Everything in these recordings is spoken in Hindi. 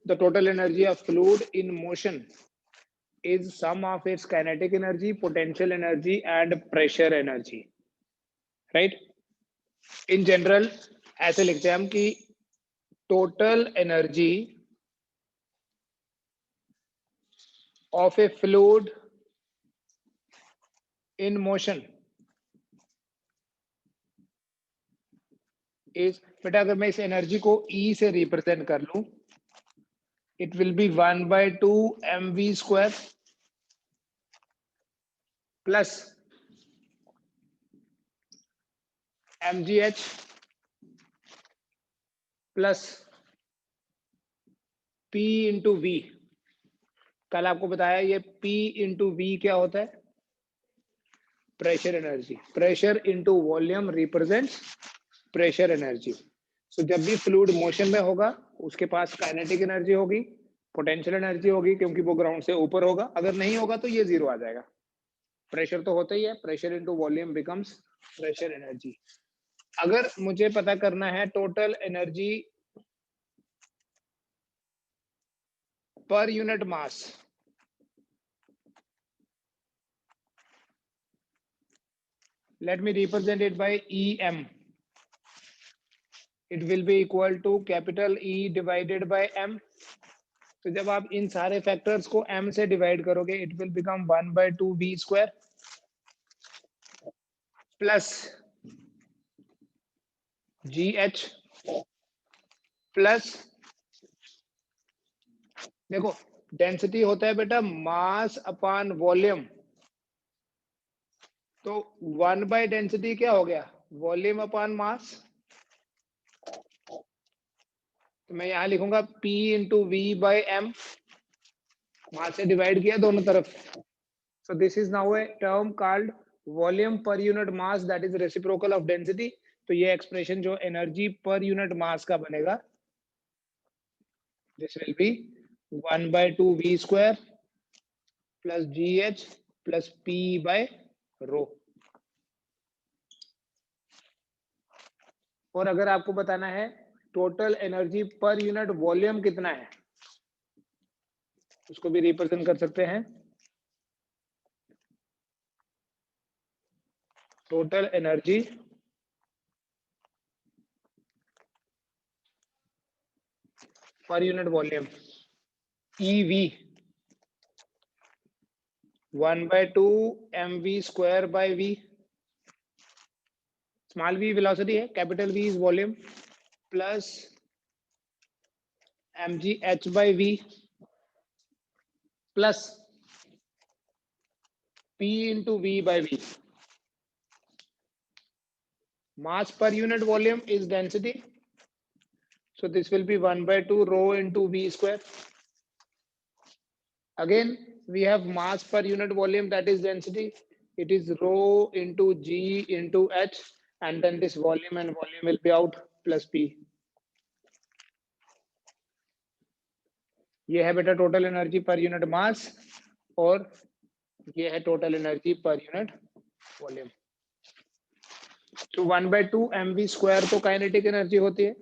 the total energy of fluid in motion is sum of its kinetic energy, potential energy and pressure energy, right? In general ऐसे लिखते हैं हम कि total energy of a fluid in motion is, बेटा अगर मैं इस एनर्जी को E से रिप्रेजेंट कर लूं, it will be 1/2 mv square plus mgh plus p into v। कल आपको बताया ये p into v क्या होता है? Pressure energy. Pressure into volume represents pressure energy. So जब भी फ्लूइड मोशन में होगा उसके पास काइनेटिक एनर्जी होगी, पोटेंशियल एनर्जी होगी क्योंकि वो ग्राउंड से ऊपर होगा, अगर नहीं होगा तो ये जीरो आ जाएगा। प्रेशर तो होता ही है, pressure into volume becomes pressure energy. अगर मुझे पता करना है टोटल एनर्जी पर unit mass, let me represent it by EM. It will be equal to capital E divided by M. तो जब आप इन सारे फैक्टर्स को M से डिवाइड करोगे, it will become 1/2 V square plus GH plus, देखो डेंसिटी होता है बेटा मास अपॉन वॉल्यूम, तो 1 बाय डेंसिटी क्या हो गया? Volume upon mass. तो मैं यहां लिखूंगा P into v by m, mass से डिवाइड किया दोनों तरफ। So this is now a term called volume पर unit mass that is reciprocal of density. तो ये एक्सप्रेशन जो एनर्जी पर यूनिट मास का बनेगा, this will be 1/2 V square plus GH plus P by rho. और अगर आपको बताना है टोटल एनर्जी पर यूनिट वॉल्यूम कितना है, उसको भी रिप्रेजेंट कर सकते हैं। टोटल एनर्जी पर unit volume EV 1/2 mv square by v। Small v velocity है, capital V is volume plus mgh by v plus p into v by v। mass per unit volume is density, so this will be 1/2 rho into v square। Again we have mass per unit volume, that is density, it is rho into g into h, and then this volume and volume will be out plus p। ये है बेटा टोटल एनर्जी पर यूनिट मास, और ये है टोटल एनर्जी पर यूनिट वॉल्यूम। तो 1/2 mv स्क्वायर तो काइनेटिक एनर्जी होती है,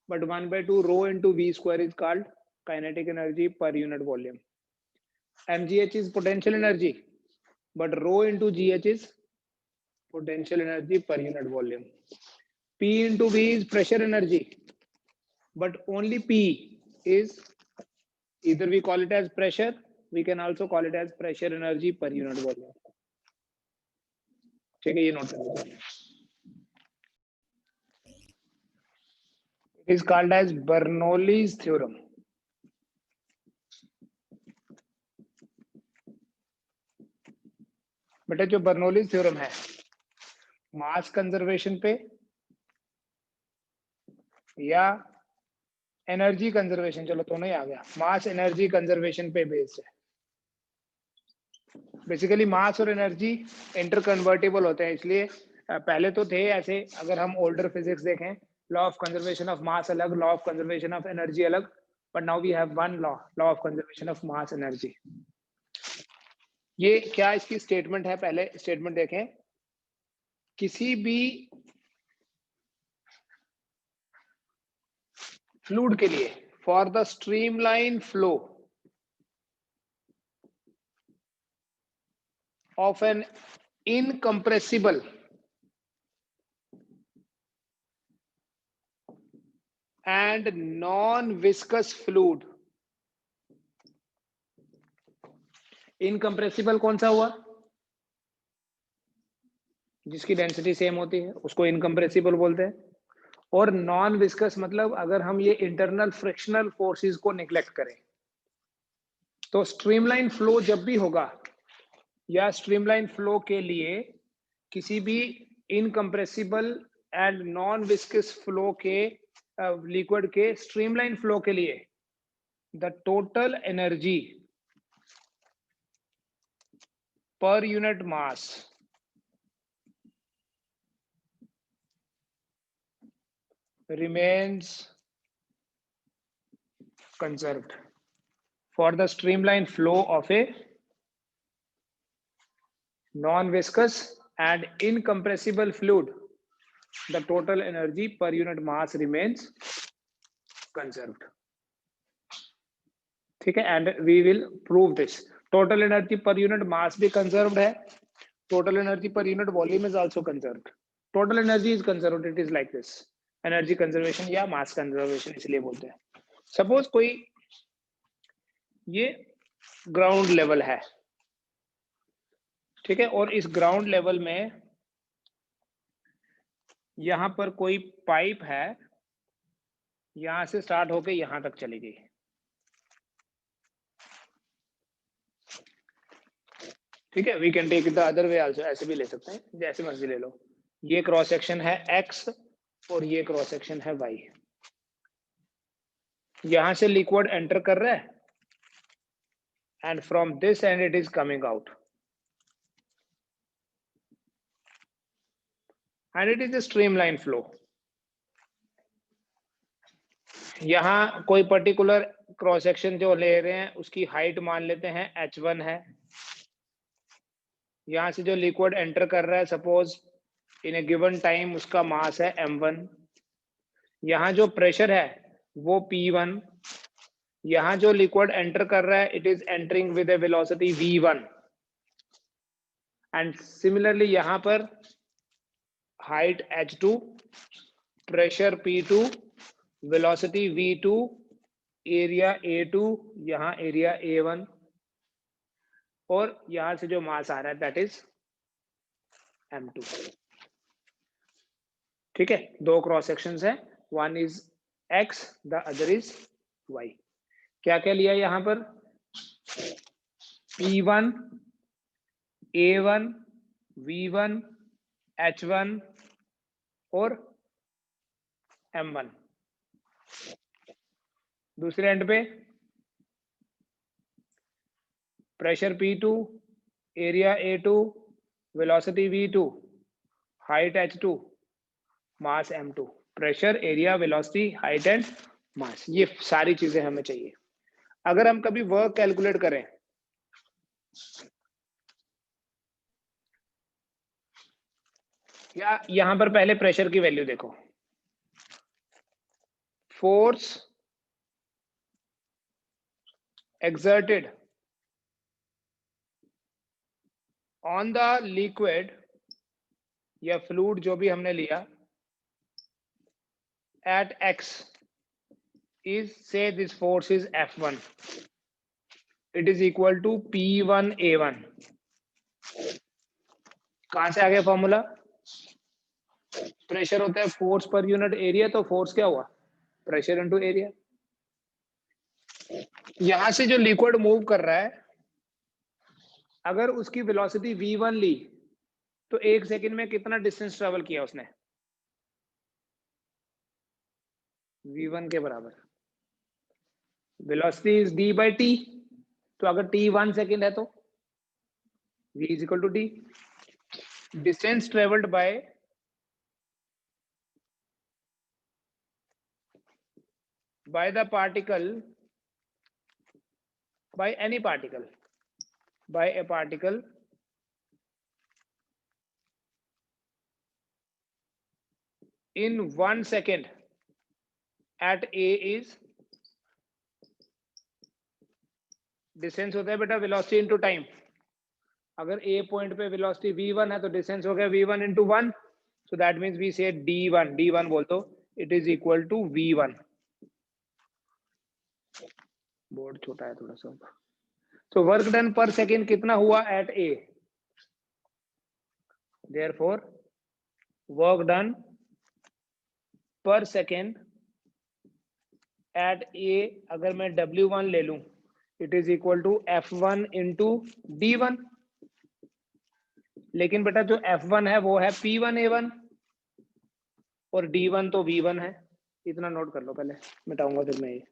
but 1/2 rho into v square is called kinetic energy पर unit volume. mgh is potential energy, but rho into gh is potential energy per unit volume। p into v is pressure energy, but only p is, either we call it as pressure, we can also call it as pressure energy per unit volume। ठीक है, ये नोट कर लीजिए। It is called as Bernoulli's theorem। बेटा जो बर्नौलीज थ्योरम है मास कंजर्वेशन पे या एनर्जी कंजर्वेशन, चलो दोनों ही आ गया, मास एनर्जी कंजर्वेशन पे बेस्ड है। बेसिकली मास और एनर्जी इंटर कन्वर्टेबल होते हैं, इसलिए पहले तो थे ऐसे, अगर हम ओल्डर फिजिक्स देखें law of conservation of mass अलग, law of conservation of energy अलग, but now we have one law, law of conservation of mass energy. ये क्या इसकी स्टेटमेंट है, पहले स्टेटमेंट देखें। किसी भी फ्लूइड के लिए for the streamline flow of an incompressible and non-viscous fluid. Incompressible कौन सा हुआ? जिसकी डेंसिटी सेम होती है उसको इनकम्प्रेसिबल बोलते हैं। और नॉन विस्कस मतलब अगर हम ये इंटरनल फ्रिक्शनल फोर्सेस को निग्लेक्ट करें। तो स्ट्रीमलाइन फ्लो जब भी होगा या स्ट्रीमलाइन फ्लो के लिए किसी भी incompressible and non viscous flow के लिक्विड के स्ट्रीमलाइन फ्लो के लिए द टोटल एनर्जी पर unit mass remains conserved for the streamlined flow of a non-viscous and incompressible fluid. The total energy per unit mass remains conserved. ठीक है, and we will prove this. Total energy per unit mass भी conserved है. Total energy per unit volume is also conserved. Total energy is conserved. It is like this. Energy conservation या mass conservation इसलिए बोलते हैं. Suppose कोई ये ग्राउंड लेवल है, ठीक है, और इस ग्राउंड लेवल में यहां पर कोई पाइप है, यहां से स्टार्ट होके यहां तक चली गई। ठीक है, we can take it the other way also, ऐसे भी ले सकते हैं, जैसे मर्जी ले लो। ये क्रॉस सेक्शन है एक्स और ये क्रॉस सेक्शन है वाई। यहां से लिक्विड एंटर कर रहा है and from this and it is coming out and it is a streamline flow. यहां कोई पर्टिकुलर क्रॉस सेक्शन जो ले रहे हैं उसकी हाइट मान लेते हैं h1 है। यहां से जो लिक्विड एंटर कर रहा है suppose in A given time उसका मास है m1। यहां जो प्रेशर है वो p1। यहां जो लिक्विड एंटर कर रहा है it is entering with A velocity v1 and similarly यहां पर height h2, pressure p2, velocity v2, area a2, यहां एरिया a1 और यहां से जो मास आ रहा है दैट इज m2। ठीक है, दो क्रॉस सेक्शंस है, one is x the other is y। क्या क्या लिया यहां पर? p1, a1, v1, h1 और m1। दूसरे एंड पे pressure p2, area a2, velocity v2, height h2, mass m2। Pressure, area, velocity, height and mass, ये सारी चीजें हमें चाहिए। अगर हम कभी वर्क कैलकुलेट करें या यहां पर पहले प्रेशर की वैल्यू देखो, force exerted on the liquid या फ्लूइड जो भी हमने लिया at x is, say this force is F1, it is equal to P1A1। कहां से आ गया फॉर्मूला? प्रेशर होता है फोर्स पर यूनिट एरिया, तो फोर्स क्या हुआ? Pressure into area. यहां से जो लिक्विड मूव कर रहा है अगर उसकी वेलोसिटी v1 ली तो एक सेकंड में कितना डिस्टेंस ट्रेवल किया उसने? v1 के बराबर। Velocity is d by t, तो अगर t 1 सेकंड है तो v is equal to t। Distance travelled by the particle, by any particle, by a particle in 1 second at a is distance होता है बेटा वेलोसिटी इनटू टाइम। अगर ए पॉइंट पे वेलोसिटी v1 है तो डिस्टेंस हो गया v1 into 1, so that means we say d1 बोल दो, it is equal to v1। Board छोटा है थोड़ा सा। So work done per second कितना हुआ at A, therefore work done per second at A, अगर मैं W1 ले लूं, it is equal to F1 into D1। लेकिन बेटा जो F1 है वो है P1A1 और D1 तो V1 है। इतना नोट कर लो, पहले मिटाऊंगा फिर मैं ये।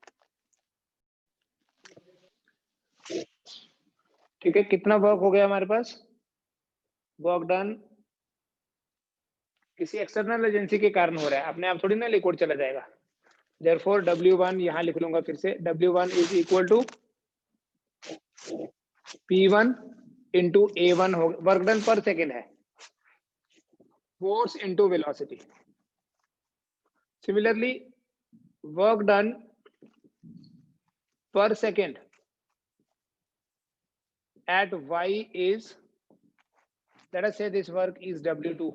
ठीक है, कितना वर्क हो गया हमारे पास? वर्क डन किसी एक्सटर्नल एजेंसी के कारण हो रहा है, अपने आप थोड़ी ना लिक्विड चला जाएगा। देयरफॉर W1 यहां लिख लूंगा फिर से, W1 is equal to P1 into A1 हो, वर्क डन पर सेकेंड है, force into velocity. Similarly work done per second at y is, let us say this work is W2,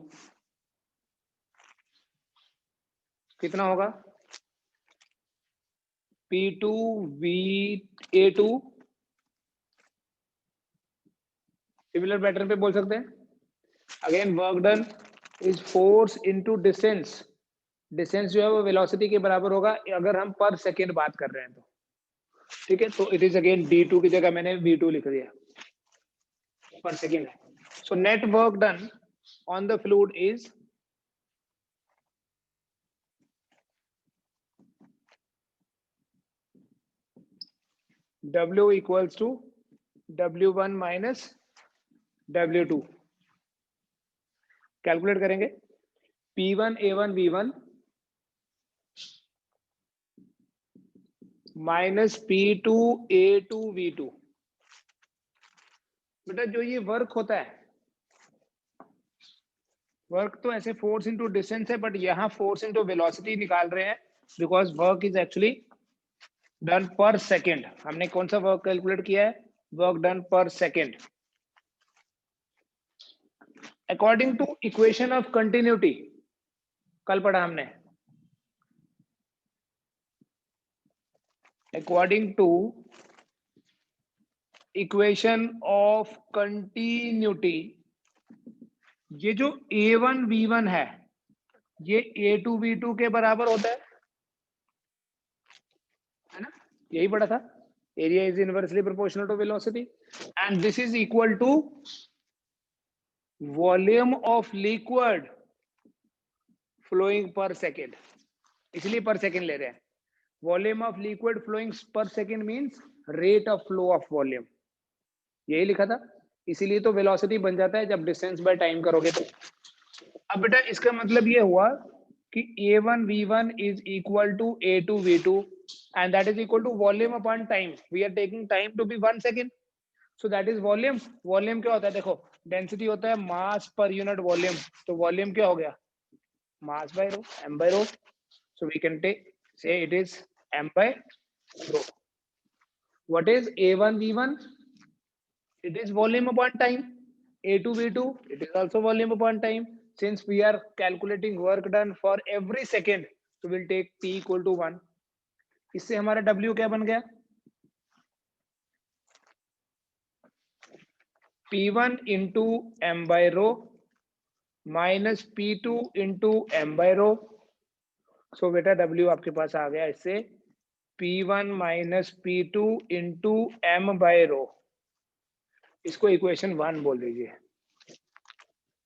कितना होगा? P2 VA2, सिमिलर पैटर्न पे बोल सकते हैं। Again work done is force into distance, distance जो है वो वेलोसिटी के बराबर होगा अगर हम पर सेकेंड बात कर रहे हैं तो। ठीक है, तो इट इज अगेन D2 की जगह मैंने V2 लिख दिया, पर सेकेंड है। So net work done on the fluid is W equals to W1 minus W2। Calculate करेंगे, P1A1 V1 minus P2A2 V2। बेटा जो ये वर्क होता है, वर्क तो ऐसे फोर्स इनटू डिस्टेंस है, बट यहाँ फोर्स इनटू वेलोसिटी निकाल रहे हैं because work is actually done per second. हमने कौन सा वर्क कैलकुलेट किया है? Work done per second according to equation of continuity, कल पढ़ा हमने। According to equation of continuity, ये जो A1 V1 है ये A2 V2 के बराबर होता है ना? यही पढ़ा था, area is inversely proportional to velocity and this is equal to volume of liquid flowing per second, इसलिए पर सेकेंड ले रहे हैं। Volume of liquid flowing per second means rate of flow of volume, यही लिखा था। इसीलिए तो वेलोसिटी बन जाता है जब डिस्टेंस बाय टाइम करोगे तो। अब बेटा इसका मतलब ये हुआ कि A1 V1 is equal to A2 V2 and that is equal to volume upon time. We are taking time to be 1 second. So that is volume. Volume क्या होता है? देखो डेंसिटी होता है मास पर यूनिट वॉल्यूम, तो वॉल्यूम क्या हो गया? Mass by rho, m by rho. So we can take, say it is m by rho. What is A1 V1? It is volume upon time. A2 V2, it is also volume upon time. Since we are calculating work done for every second, so we'll take T equal to 1. इससे हमारा W क्या बन गया? P1 into m by rho minus P2 into m by rho. So बेटा W आपके पास आ गया इससे P1 minus P2 into m by rho. इसको इक्वेशन 1 बोल दीजिए।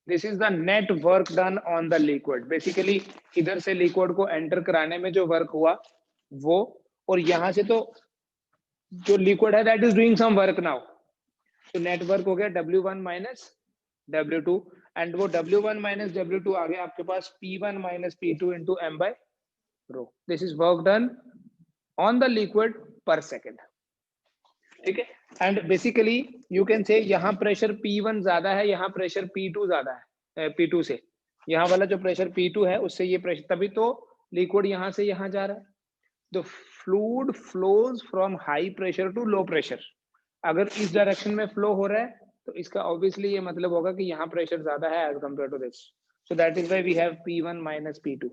This is the net work done on the liquid. Basically इधर से लिक्विड को एंटर कराने में जो वर्क हुआ वो, और यहां से तो जो लिक्विड है that is doing some work now, तो नेट वर्क हो गया W1 माइनस W2 एंड वो W1 माइनस W2 आ गया आपके पास P1 minus P2 into m by rho. This is work done on the liquid per second. ठीक है, and basically you can say यहाँ प्रेशर P1 ज्यादा है, यहाँ प्रेशर P2 ज्यादा है, P2 से। यहाँ वाला जो प्रेशर P2 है उससे ये प्रेशर, तभी तो लिक्विड यहाँ से यहाँ जा रहा है। The fluid flows from high pressure to low pressure, अगर इस डायरेक्शन में फ्लो हो रहा है तो इसका ऑब्वियसली ये मतलब होगा कि यहाँ प्रेशर ज्यादा है as compare to this, so that is why we have P1 minus P2।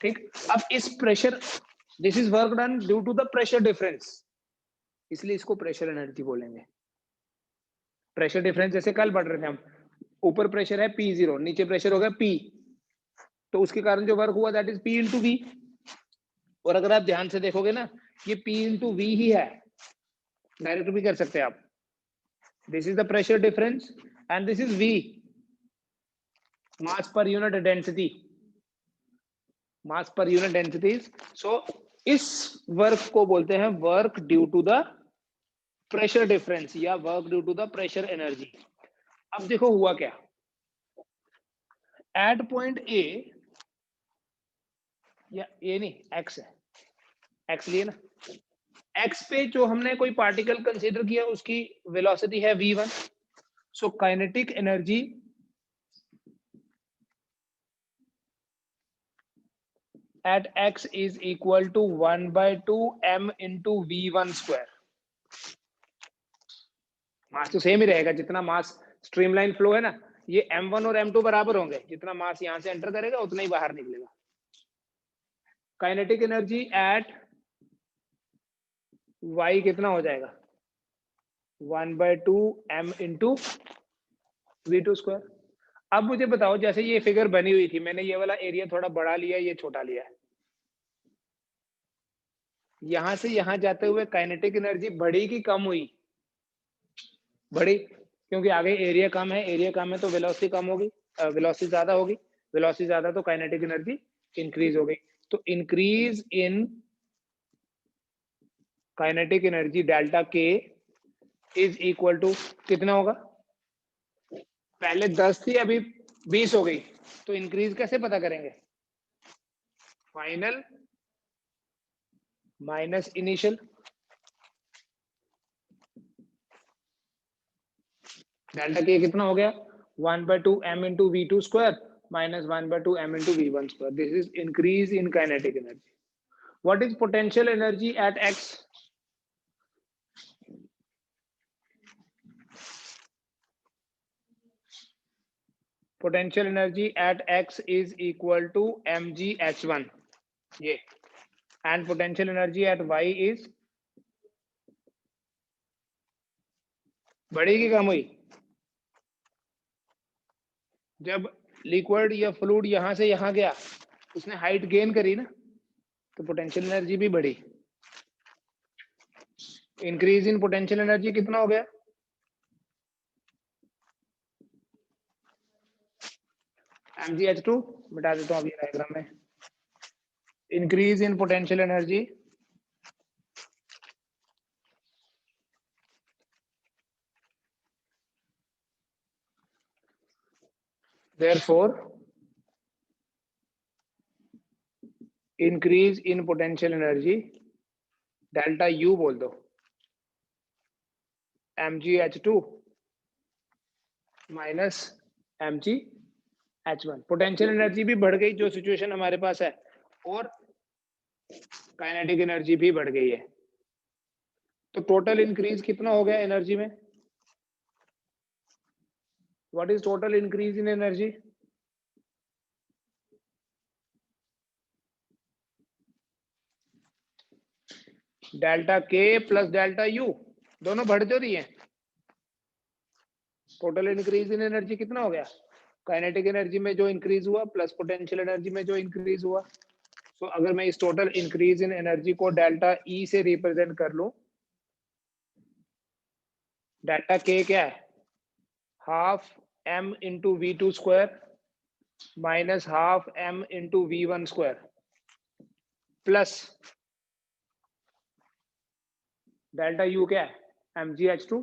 ठीक, अब इस pressure, this is work done due to the pressure difference, इसलिए इसको प्रेशर एनर्जी बोलेंगे। प्रेशर डिफरेंस जैसे कल पढ़ रहे थे हम, ऊपर प्रेशर है P0, नीचे प्रेशर हो गया P, तो उसके कारण जो वर्क हुआ that is P into V। और अगर आप ध्यान से देखोगे ना, ये P इंटू V ही है, डायरेक्ट भी कर सकते हैं आप। This is the pressure difference and this is V, mass per unit density, mass per unit densities. सो इस वर्क को बोलते हैं work due to the pressure difference या work due to the pressure energy. अब देखो हुआ क्या, एट पॉइंट ए, या ए नहीं एक्स है, एक्स लिए ना, एक्स पे जो हमने कोई पार्टिकल कंसीडर किया उसकी वेलोसिटी है v1, so kinetic energy at x is equal to 1/2 m into v1 square। मास तो सेम ही रहेगा, जितना मास स्ट्रीमलाइन फ्लो है ना, ये m1 और m2 बराबर होंगे, जितना मास यहां से एंटर करेगा उतना ही बाहर निकलेगा। काइनेटिक एनर्जी एट y कितना हो जाएगा, 1/2 m into v2 स्क्वायर। अब मुझे बताओ, जैसे ये फिगर बनी हुई थी, मैंने ये वाला एरिया थोड़ा बड़ा लिया, ये छोटा लिया, यहां से यहां जाते हुए काइनेटिक एनर्जी बढ़ी कि कम हुई, बढ़ी, क्योंकि आगे एरिया कम है, एरिया कम है तो वेलोसिटी कम होगी, वेलोसिटी ज्यादा होगी, वेलोसिटी ज्यादा तो काइनेटिक एनर्जी इंक्रीज हो गई। तो increase in kinetic energy delta के इज इक्वल टू कितना होगा, पहले 10 थी अभी 20 हो गई, तो इंक्रीज कैसे पता करेंगे, फाइनल माइनस इनिशियल, डेल्टा के कितना हो गया, 1/2 m into v2 square minus 1/2 m into v1 square। This is increase in kinetic energy. What is potential energy at x? Potential energy at x is equal to mgh1, ये, and potential energy at y is बढ़ी कि कम हुई, जब लिक्विड या फ्लूइड यहां से यहां गया उसने हाइट गेन करी ना, तो पोटेंशियल एनर्जी भी बढ़ी। इंक्रीज इन पोटेंशियल एनर्जी कितना हो गया, mgh2, मिटा देता हूँ अभी डायग्राम में, increase in potential energy therefore increase in potential energy delta U बोल दो, mgh2 minus mgh1। Potential energy भी बढ़ गई जो सिचुएशन हमारे पास है, और काइनेटिक एनर्जी भी बढ़ गई है, तो टोटल इंक्रीज कितना हो गया एनर्जी में, what is total increase in energy, delta के प्लस डेल्टा यू, दोनों बढ़ जो रही है, टोटल इंक्रीज इन एनर्जी कितना हो गया, काइनेटिक एनर्जी में जो इंक्रीज हुआ प्लस पोटेंशियल एनर्जी में जो इंक्रीज हुआ। तो अगर मैं इस टोटल इंक्रीज इन एनर्जी को डेल्टा ई से रिप्रेजेंट कर लूं, डेल्टा के क्या है, half m into v2 square minus half m into v1 square plus delta u क्या है, mgh2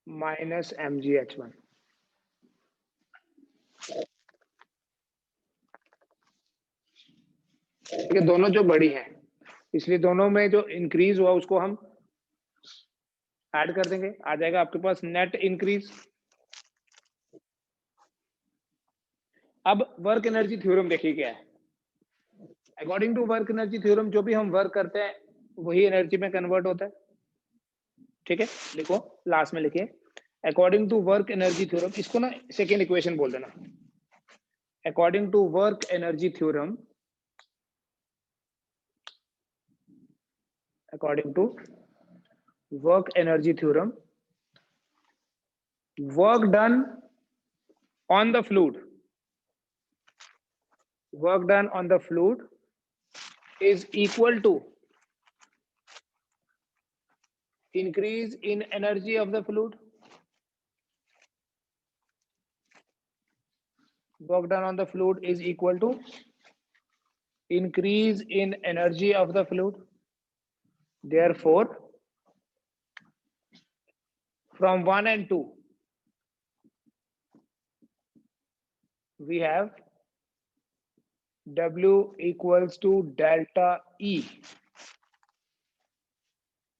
माइनस mgh1। ठीक है, दोनों जो बड़ी है, इसलिए दोनों में जो इंक्रीज हुआ उसको हम ऐड कर देंगे, आ जाएगा आपके पास नेट इंक्रीज। अब वर्क एनर्जी थ्योरम देखिए क्या है, according to work energy theorem जो भी हम वर्क करते हैं वही एनर्जी में कन्वर्ट होता है। ठीक है, लिखो, लास्ट में लिखिए according to work energy theorem, इसको ना सेकेंड इक्वेशन बोल देना। According to work energy theorem, according to work energy theorem, work done on the fluid, work done on the fluid is equal to increase in energy of the fluid, work done on the fluid is equal to increase in energy of the fluid. Therefore from 1 and 2 we have W equals to delta E.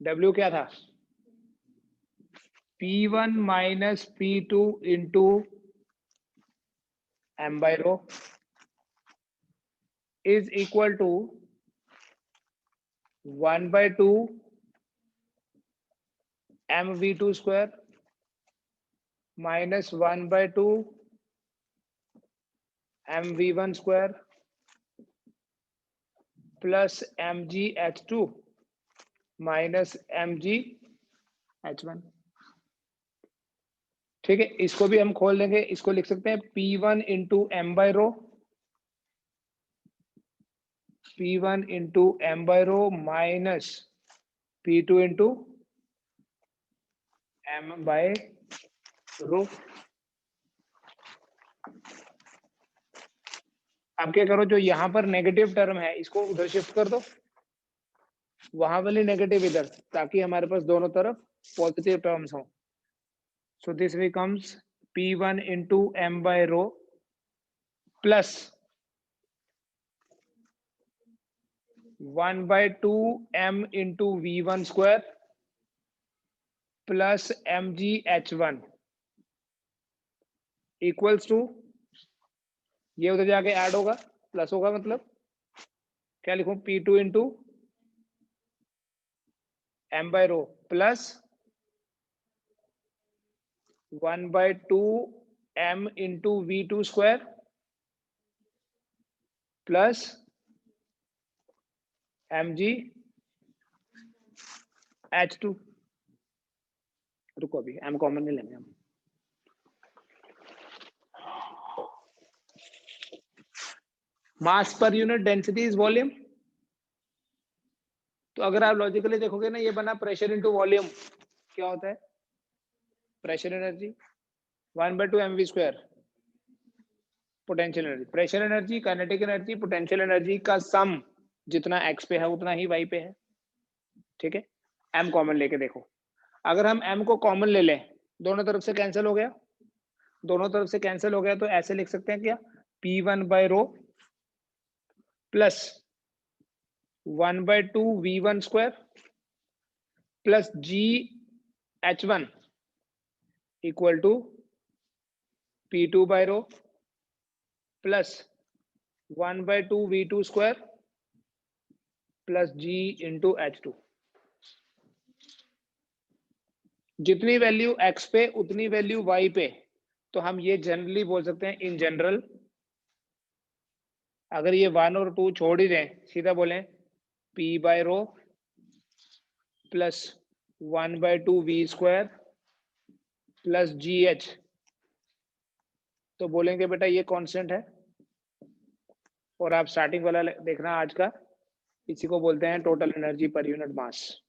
W क्या था? P1 minus P2 into m by rho is equal to 1 by 2 mv2 square minus 1 by 2 mv1 square plus mgh2 minus mgh1। ठीक है, इसको भी हम खोल देंगे, इसको लिख सकते हैं P1 into m by rho, P1 into m by rho minus P2 into m by rho. अब क्या करो, जो यहां पर नेगेटिव टर्म है इसको उधर शिफ्ट कर दो, वहां वाली नेगेटिव इधर, ताकि हमारे पास दोनों तरफ पॉजिटिव टर्म्स हो। So this becomes P1 into m by rho plus 1 by 2 m into v1 square plus mgh1 equals to, ये उधर जाके ऐड होगा, प्लस होगा, मतलब क्या लिखूं, P2 into m by rho plus 1 by 2 m into v2 square plus mgh2। रुको, अभी m कॉमन नहीं लेंगे हम। मास per unit density is volume. तो अगर आप लॉजिकली देखोगे ना, ये बना प्रेशर इनटू वॉल्यूम, क्या होता है, pressure energy 1 by 2 mv square, potential energy, pressure energy, kinetic energy, potential energy का सम जितना x पे है उतना ही y पे है। ठीक है, m कॉमन लेके देखो, अगर हम m को कॉमन ले लें, दोनों तरफ से कैंसिल हो गया, दोनों तरफ से कैंसिल हो गया, तो ऐसे लिख सकते हैं क्या, P1 by rho plus 1 by 2 v1 square plus gh1 equal to P2 by rho plus 1 by 2 v2 square plus g into h2। जितनी वैल्यू x पे उतनी वैल्यू y पे, तो हम ये जनरली बोल सकते हैं इन जनरल, अगर ये 1 और 2 छोड़ ही दें, सीधा बोलें P by rho plus 1 by 2 v square plus gh, तो बोलेंगे बेटा ये कांस्टेंट है। और आप स्टार्टिंग वाला देखना आज का, इसी को बोलते हैं टोटल एनर्जी पर unit mass.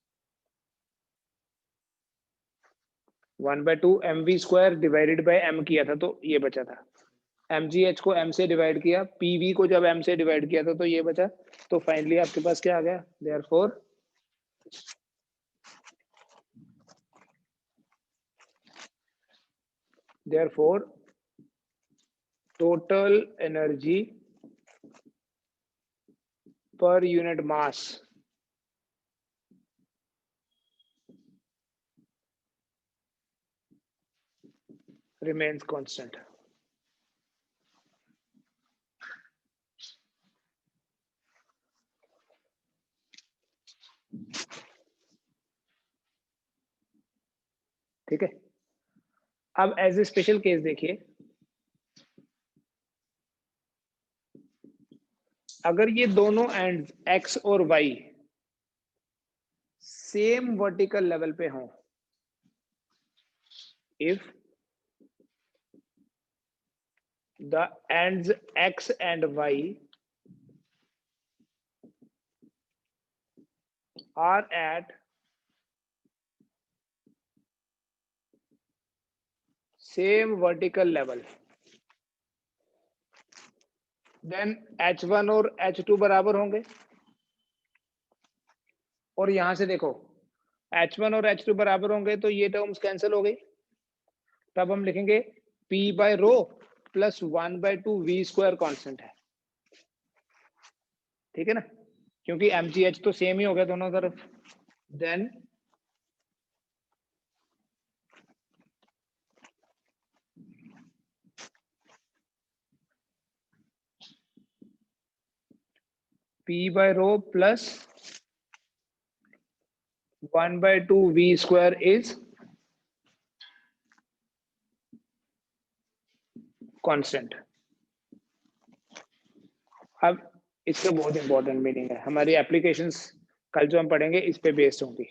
1 by 2 mv square divided bye m किया था तो ये बचा था, mgh को m से डिवाइड किया, pv को जब m से डिवाइड किया था तो ये बचा। तो फाइनली आपके पास क्या आ गया, therefore total energy per unit mass remains constant। ठीक है। अब एज ए स्पेशल केस देखिए, अगर ये दोनों एंड एक्स और वाई सेम वर्टिकल लेवल पे हों, if the ends x and y are at same vertical level, then h1 और h2 बराबर होंगे। और यहां से देखो h1 और h2 बराबर होंगे तो ये टर्म्स कैंसिल हो गई। तब हम लिखेंगे p by rho plus 1/2 v square constant है, ठीक है ना, क्योंकि mgh तो सेम ही हो गया दोनों तरफ। Then p by rho plus 1/2 v square is constant. अब इसका बहुत इंपॉर्टेंट मीनिंग है, हमारी एप्लीकेशंस कल जो हम पढ़ेंगे इस पे बेस्ड होंगी।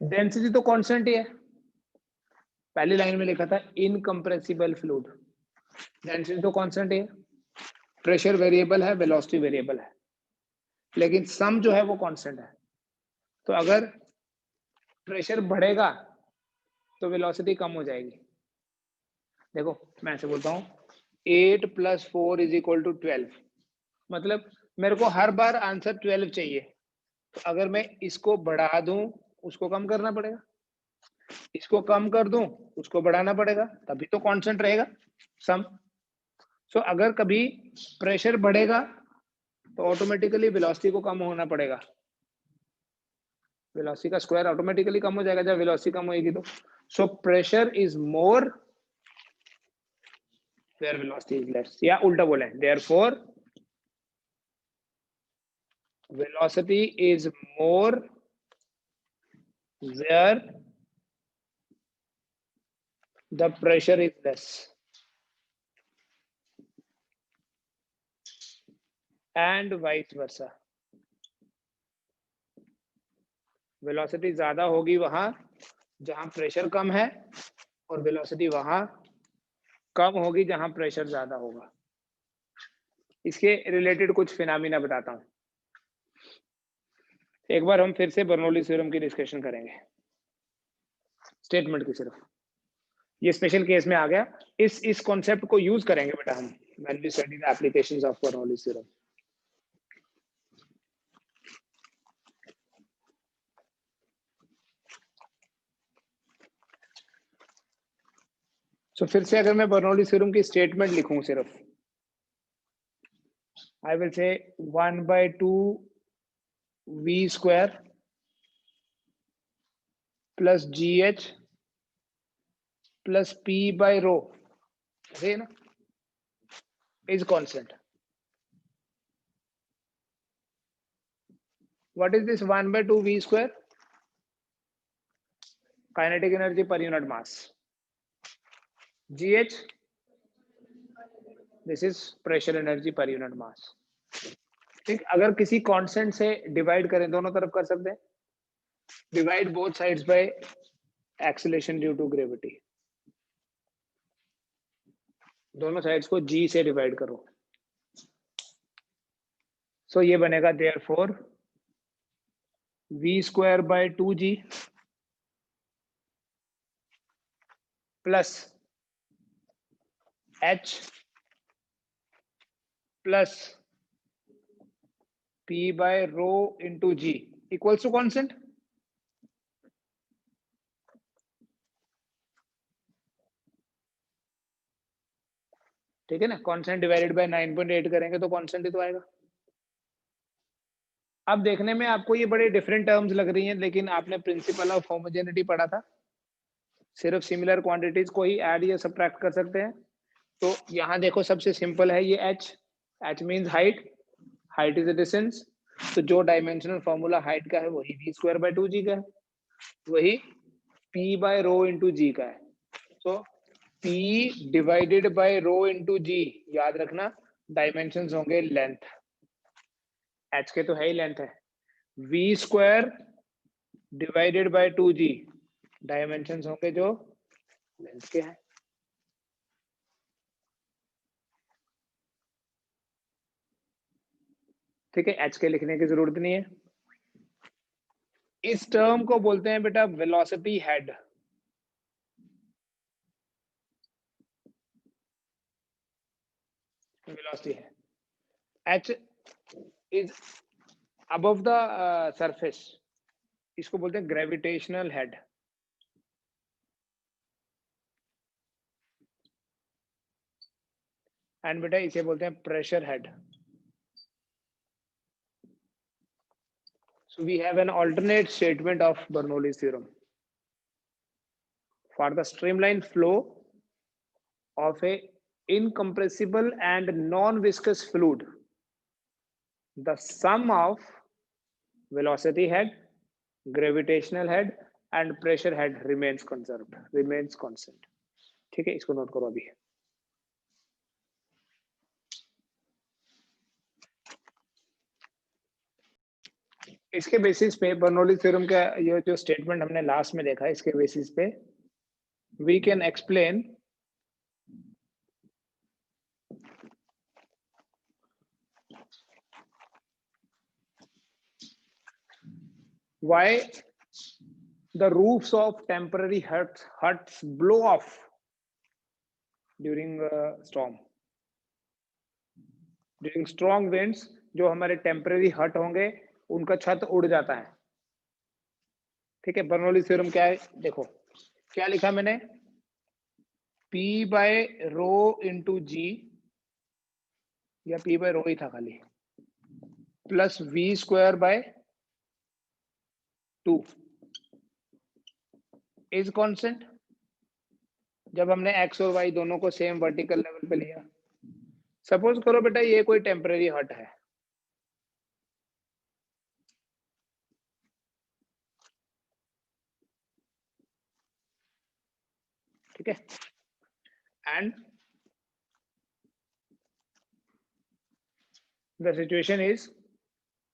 डेंसिटी तो कांस्टेंट ही है, पहली लाइन में लिखा था इनकंप्रेसिबल फ्लूइड, डेंसिटी तो कांस्टेंट ही है। प्रेशर वेरिएबल है, वेलोसिटी वेरिएबल है, लेकिन सम जो है वो कांस्टेंट है। तो अगर प्रेशर बढ़ेगा तो वेलोसिटी कम हो जाएगी। देखो मैं ऐसे बोलता हूँ 8 + 4 = 12, मतलब मेरे को हर बार आंसर 12 चाहिए, तो अगर मैं इसको बढ़ा दूं उसको कम करना पड़ेगा, इसको कम कर दूं उसको बढ़ाना पड़ेगा, तभी तो कांस्टेंट रहेगा सम। सो अगर कभी प्रेशर बढ़ेगा तो ऑटोमेटिकली वेलोसिटी को कम होना पड़ेगा, वेलोसिटी का स्क्वायर ऑटोमेटिकली कम हो जाएगा जब वेलोसिटी कम होगी तो। So pressure is more there velocity is less, या उल्टा बोले therefore velocity is more where the pressure is less, and vice versa। Velocity ज्यादा होगी वहां जहां प्रेशर कम है, और वेलोसिटी वहां कम होगी जहां प्रेशर ज्यादा होगा। इसके रिलेटेड कुछ फिनोमेना बताता हूं। एक बार हम फिर से बर्नौली थ्योरम की डिस्कशन करेंगे, स्टेटमेंट की सिर्फ, ये स्पेशल केस में आ गया। इस कॉन्सेप्ट को यूज करेंगे बेटा हम when we study the applications of Bernoulli theorem. So फिर से अगर मैं बर्नौली थ्योरम की स्टेटमेंट लिखूं सिर्फ, I will say 1/2 v square plus gh plus p by rho, है ना, is constant. What is this 1/2 v square? Kinetic energy per unit mass. gh, this is pressure energy per unit mass. ठीक, अगर किसी कांस्टेंट से डिवाइड करें, दोनों तरफ कर सकते हैं, divide both sides by acceleration due to gravity, दोनों साइड्स को g से डिवाइड करो। सो ये बनेगा therefore v square by 2g plus h plus p by rho into g equals to constant। ठीक है ना, कांस्टेंट डिवाइडेड बाय 9.8 करेंगे तो कांस्टेंट ही तो आएगा। अब देखने में आपको ये बड़े डिफरेंट टर्म्स लग रही हैं, लेकिन आपने प्रिंसिपल ऑफ होमोजेनिटी पढ़ा था, सिर्फ सिमिलर क्वांटिटीज को ही ऐड या सब्ट्रैक्ट कर सकते हैं। तो यहाँ देखो सबसे सिंपल है ये h means height is a distance, तो जो डायमेंशनल फॉर्मूला हाइट का है वही v² by 2g का है। वही P by rho into g का है। So P divided by rho into g, याद रखना डायमेंशंस होंगे लेंथ, H के तो है ही लेंथ है, V square divided by 2G, dimensions होंगे जो लेंथ के हैं। ठीक है, H के लिखने की जरूरत नहीं है। इस टर्म को बोलते हैं बेटा वेलोसिटी हेड। वेलोसिटी है, H is above the surface, इसको बोलते हैं ग्रेविटेशनल हेड। एंड बेटा इसे बोलते हैं pressure head. So we have an alternate statement of Bernoulli's theorem. For the streamline flow of a incompressible and non-viscous fluid, the sum of velocity head, gravitational head and pressure head remains constant. ठीक है, इसको नोट करो अभी। इसके बेसिस पे बर्नौली थ्योरम का ये जो स्टेटमेंट हमने लास्ट में देखा, इसके बेसिस पे we can explain why the roofs of temporary huts blow off during storm, during strong winds। जो हमारे टेम्पररी हट होंगे उनका छत उड़ जाता है। ठीक है, बर्नौली थ्योरम क्या है, देखो क्या लिखा मैंने, P बाय रो इंटू जी, या P बाय रो ही था खाली, plus V square by 2 is constant. जब हमने x और y दोनों को सेम वर्टिकल लेवल पे लिया, सपोज करो बेटा ये कोई टेम्पररी हट है, ठीक है, एंड द सिचुएशन इज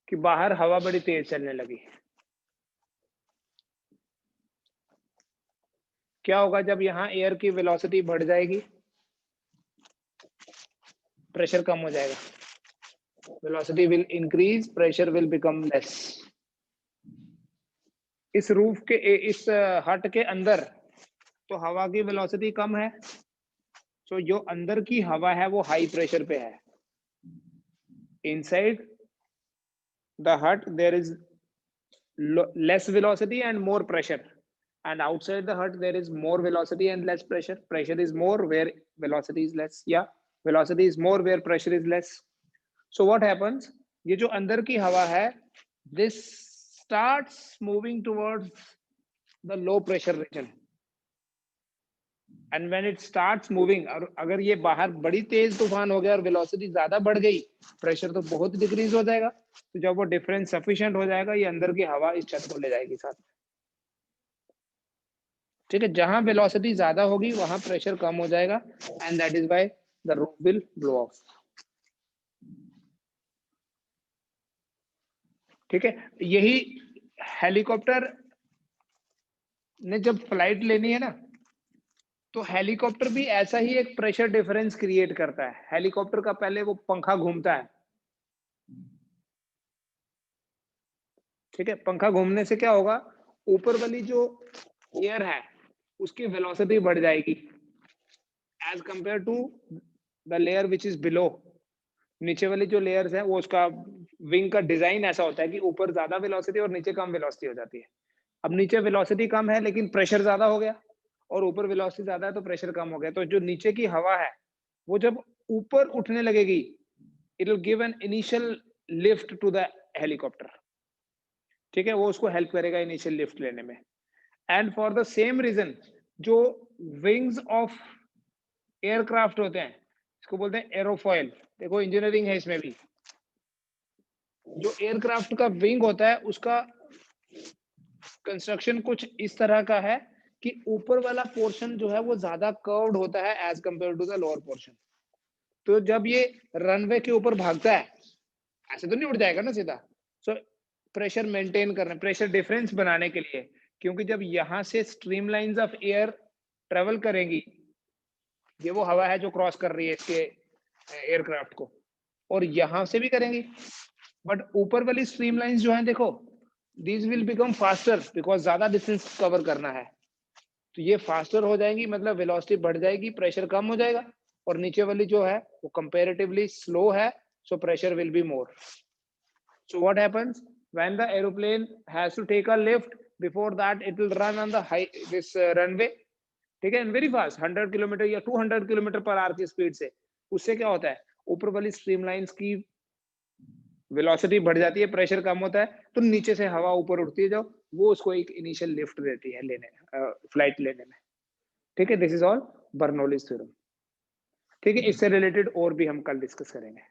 कि बाहर हवा बड़ी तेज चलने लगी। क्या होगा जब यहाँ एयर की वेलोसिटी बढ़ जाएगी, प्रेशर कम हो जाएगा, velocity will increase, pressure will become less. इस रूफ के इस हट के अंदर तो हवा की वेलोसिटी कम है, तो जो अंदर की हवा है वो हाई प्रेशर पे है। Inside the hut there is less velocity and more pressure, and outside the hut there is more velocity and less pressure. Pressure is more where velocity is less, yeah, velocity is more where pressure is less. So what happens, ये जो अंदर की हवा है, this starts moving towards the low pressure region, and when it starts moving, और अगर ये बाहर बड़ी तेज तूफान हो गया और वेलोसिटी ज्यादा बढ़ गई, प्रेशर तो बहुत डिक्रीज हो जाएगा। तो जब वो डिफरेंस सफिशिएंट हो जाएगा, ये अंदर की हवा इस छत को ले जाएगी साथ। ठीक है, जहां वेलोसिटी ज्यादा होगी वहां प्रेशर कम हो जाएगा, and that is why the roof will blow of. ठीक है, यही हेलीकॉप्टर ने जब फ्लाइट लेनी है ना, तो हेलीकॉप्टर भी ऐसा ही एक प्रेशर डिफरेंस क्रिएट करता है। हेलीकॉप्टर का पहले वो पंखा घूमता है, ठीक है, पंखा घूमने से क्या होगा, ऊपर वाली जो एयर है उसकी वेलोसिटी बढ़ जाएगी as compare to the layer which is below. नीचे वाली जो लेयर्स है वो, उसका विंग का डिजाइन ऐसा होता है कि ऊपर ज्यादा वेलोसिटी और नीचे कम वेलोसिटी हो जाती है। अब नीचे वेलोसिटी कम है लेकिन प्रेशर ज्यादा हो गया, और ऊपर वेलोसिटी ज्यादा है तो प्रेशर कम हो गया। तो जो नीचे की हवा है वो जब ऊपर उठने लगेगी, it will give an initial lift to the helicopter. ठीक है, वो उसको हेल्प करेगा इनिशियल लिफ्ट लेने में। And for the same reason, जो विंग्स ऑफ एयरक्राफ्ट होते हैं, इसको बोलते हैं एरोफॉइल। देखो इंजीनियरिंग है इसमें भी, जो एयरक्राफ्ट का विंग होता है उसका कंस्ट्रक्शन कुछ इस तरह का है कि ऊपर वाला पोर्शन जो है वो ज्यादा कर्व्ड होता है as compare to the lower portion. तो जब ये रनवे के ऊपर भागता है, ऐसे तो नहीं उड़ जाएगा ना सीधा। सो प्रेशर मेंटेन करना, प्रेशर डिफरेंस बनाने के लिए, क्योंकि जब यहाँ से स्ट्रीमलाइंस ऑफ एयर ट्रेवल करेंगी, ये वो हवा है जो क्रॉस कर रही है इसके एयरक्राफ्ट को, और यहां से भी करेंगी, बट ऊपर वाली स्ट्रीमलाइंस जो है देखो, these will become faster because ज्यादा डिस्टेंस कवर करना है, तो ये फास्टर हो जाएंगी, मतलब वेलोसिटी बढ़ जाएगी, प्रेशर कम हो जाएगा, और नीचे वाली जो है वो कंपैरेटिवली स्लो है, so pressure will be more. So what happens when the aeroplane has to take a lift? Before that, it will run on the high this runway. ठीक है, वेरी फास्ट 100 किलोमीटर या 200 किलोमीटर पर आवर की स्पीड से। उससे क्या होता है, ऊपर वाली स्ट्रीमलाइंस की वेलोसिटी बढ़ जाती है, प्रेशर कम होता है, तो नीचे से हवा ऊपर उठती है, जो वो उसको एक इनिशियल लिफ्ट देती है लेने फ्लाइट लेने में। ठीक है, this is all Bernoulli's theorem. ठीक है, इससे रिलेटेड और भी हम कल डिस्कस करेंगे।